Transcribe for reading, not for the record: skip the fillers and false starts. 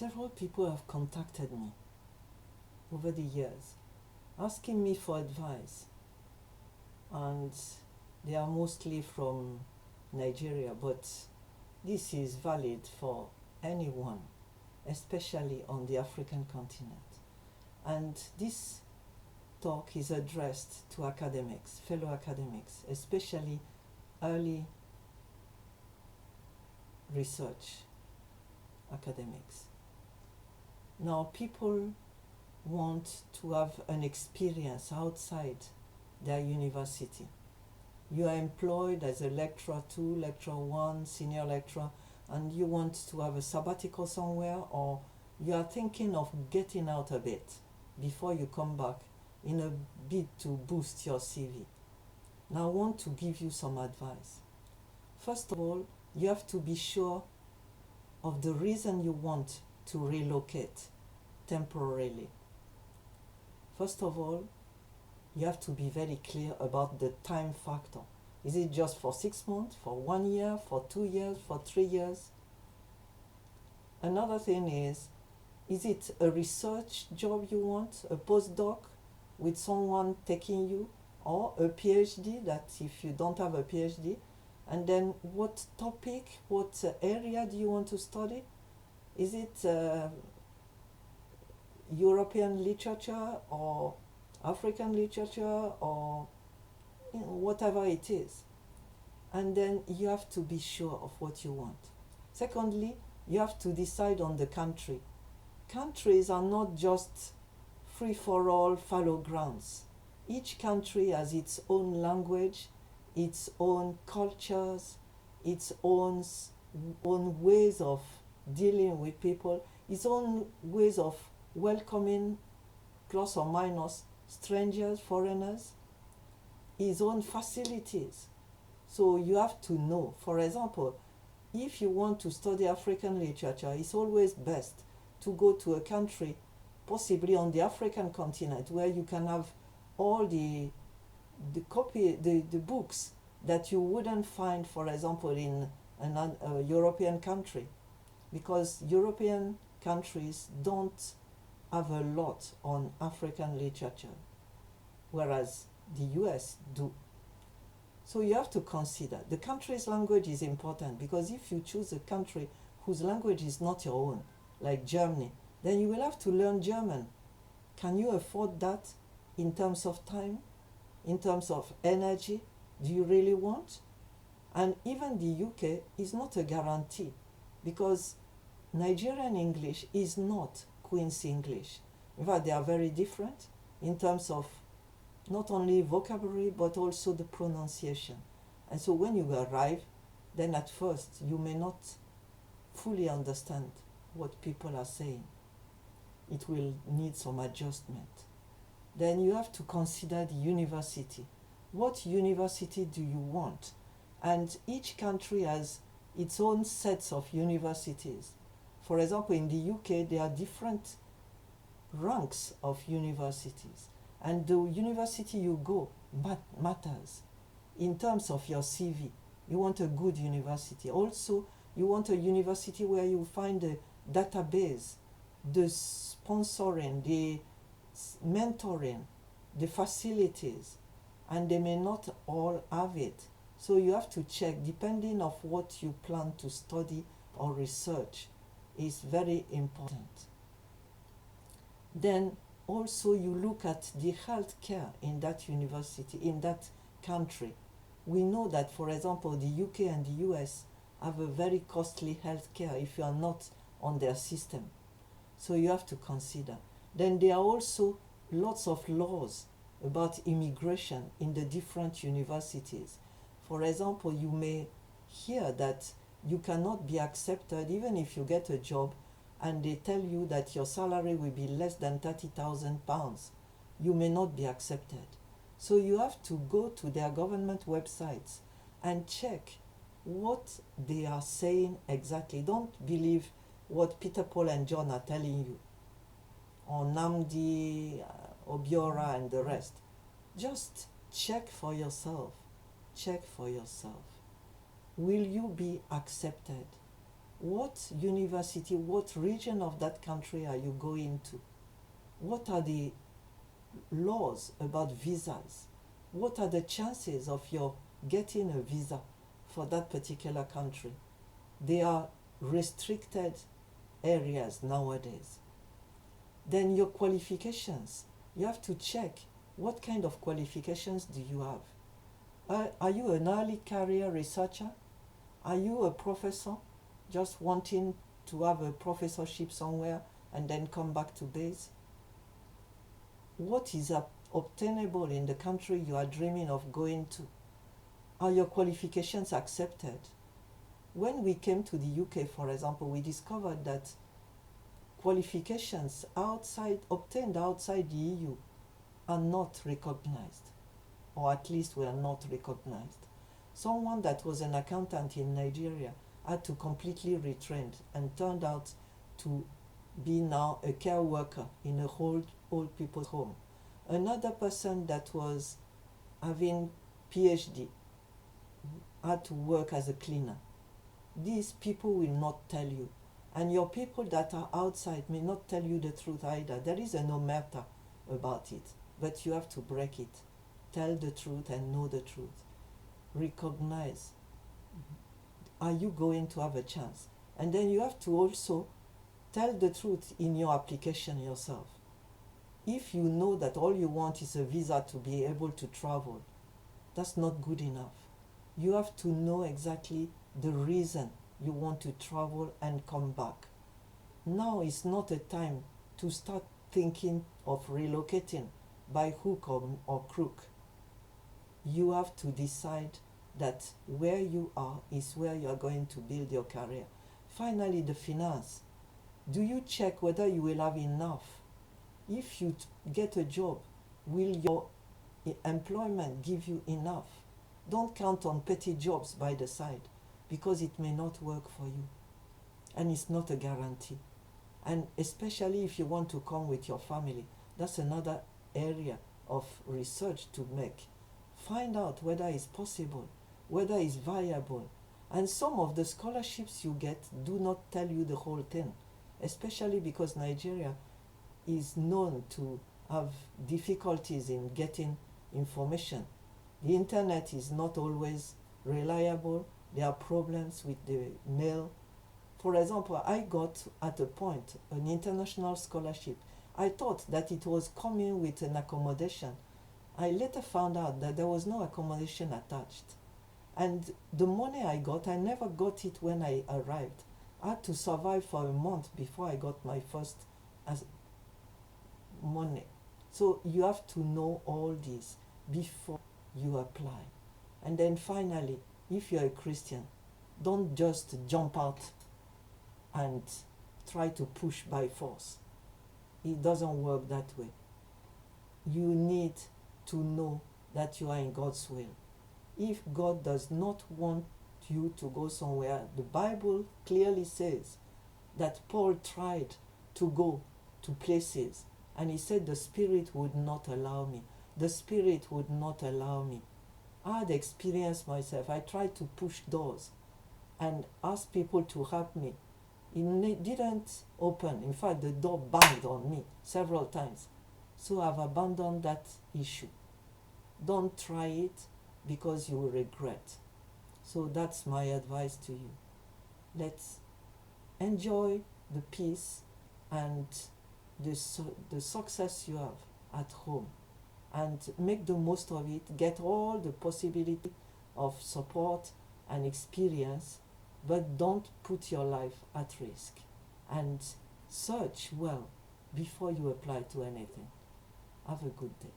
Several people have contacted me over the years asking me for advice, and they are mostly from Nigeria, but this is valid for anyone, especially on the African continent. And this talk is addressed to academics, fellow academics, especially early research academics. Now, people want to have an experience outside their university. You are employed as a lecturer 2, lecturer 1, senior lecturer, and you want to have a sabbatical somewhere, or you are thinking of getting out a bit before you come back in a bid to boost your CV. Now, I want to give you some advice. First of all, you have to be sure of the reason you want to relocate temporarily. First of all, you have to be very clear about the time factor. Is it just for 6 months, for 1 year, for 2 years, for 3 years? Another thing is it a research job you want, a postdoc with someone taking you, or a PhD, that if you don't have a PhD? And then what topic, what area do you want to study? Is it European literature or African literature, or whatever it is? And then you have to be sure of what you want. Secondly, you have to decide on the country. Countries are not just free-for-all fallow grounds. Each country has its own language, its own cultures, its own ways of dealing with people, its own ways of welcoming, plus or minus, strangers, foreigners, its own facilities. So you have to know. For example, if you want to study African literature, it's always best to go to a country, possibly on the African continent, where you can have all the books that you wouldn't find, for example, in a European country, because European countries don't have a lot on African literature, whereas the US do. So you have to consider the country's language is important, because if you choose a country whose language is not your own, like Germany, then you will have to learn German. Can you afford that in terms of time, in terms of energy? Do you really want? And even the UK is not a guarantee, because Nigerian English is not Queen's English. In fact, they are very different in terms of not only vocabulary, but also the pronunciation. And so when you arrive, then at first you may not fully understand what people are saying. It will need some adjustment. Then you have to consider the university. What university do you want? And each country has its own sets of universities. For example, in the UK, there are different ranks of universities. And the university you go matters in terms of your CV. You want a good university. Also, you want a university where you find the database, the sponsoring, the mentoring, the facilities, and they may not all have it. So you have to check, depending on what you plan to study or research, is very important. Then also you look at the health care in that university, in that country. We know that, for example, the UK and the US have a very costly health care if you are not on their system. So you have to consider. Then there are also lots of laws about immigration in the different universities. For example, you may hear that you cannot be accepted even if you get a job and they tell you that your salary will be less than £30,000. You may not be accepted. So you have to go to their government websites and check what they are saying exactly. Don't believe what Peter, Paul, and John are telling you, or Namdi, Obiora, and the rest. Just check for yourself. Check for yourself. Will you be accepted? What university, what region of that country are you going to? What are the laws about visas? What are the chances of your getting a visa for that particular country? They are restricted areas nowadays. Then your qualifications. You have to check what kind of qualifications do you have. Are you an early career researcher? Are you a professor just wanting to have a professorship somewhere and then come back to base? What is obtainable in the country you are dreaming of going to? Are your qualifications accepted? When we came to the UK, for example, we discovered that qualifications obtained outside the EU are not recognized, or at least were not recognized. Someone that was an accountant in Nigeria had to completely retrain and turned out to be now a care worker in a old people's home. Another person that was having PhD had to work as a cleaner. These people will not tell you. And your people that are outside may not tell you the truth either. There is a no matter about it, but you have to break it. Tell the truth and know the truth. Recognize. Are you going to have a chance? And then you have to also tell the truth in your application yourself. If you know that all you want is a visa to be able to travel, that's not good enough. You have to know exactly the reason you want to travel and come back. Now is not a time to start thinking of relocating by hook or crook. You have to decide that where you are is where you are going to build your career. Finally, the finance. Do you check whether you will have enough? If you get a job, will your employment give you enough? Don't count on petty jobs by the side, because it may not work for you. And it's not a guarantee. And especially if you want to come with your family, that's another area of research to make. Find out whether it's possible, whether it's viable. And some of the scholarships you get do not tell you the whole thing, especially because Nigeria is known to have difficulties in getting information. The internet is not always reliable. There are problems with the mail. For example, I got at a point an international scholarship. I thought that it was coming with an accommodation. I later found out that there was no accommodation attached. And the money I got, I never got it when I arrived. I had to survive for a month before I got my first money. So you have to know all this before you apply. And then finally, if you're a Christian, don't just jump out and try to push by force. It doesn't work that way. You need to know that you are in God's will. If God does not want you to go somewhere, the Bible clearly says that Paul tried to go to places and he said the Spirit would not allow me. The Spirit would not allow me. I had experienced myself. I tried to push doors and ask people to help me. It didn't open. In fact, the door banged on me several times. So I've abandoned that issue. Don't try it because you will regret. So that's my advice to you. Let's enjoy the peace and the success you have at home and make the most of it. Get all the possibility of support and experience, but don't put your life at risk. And search well before you apply to anything. Have a good day.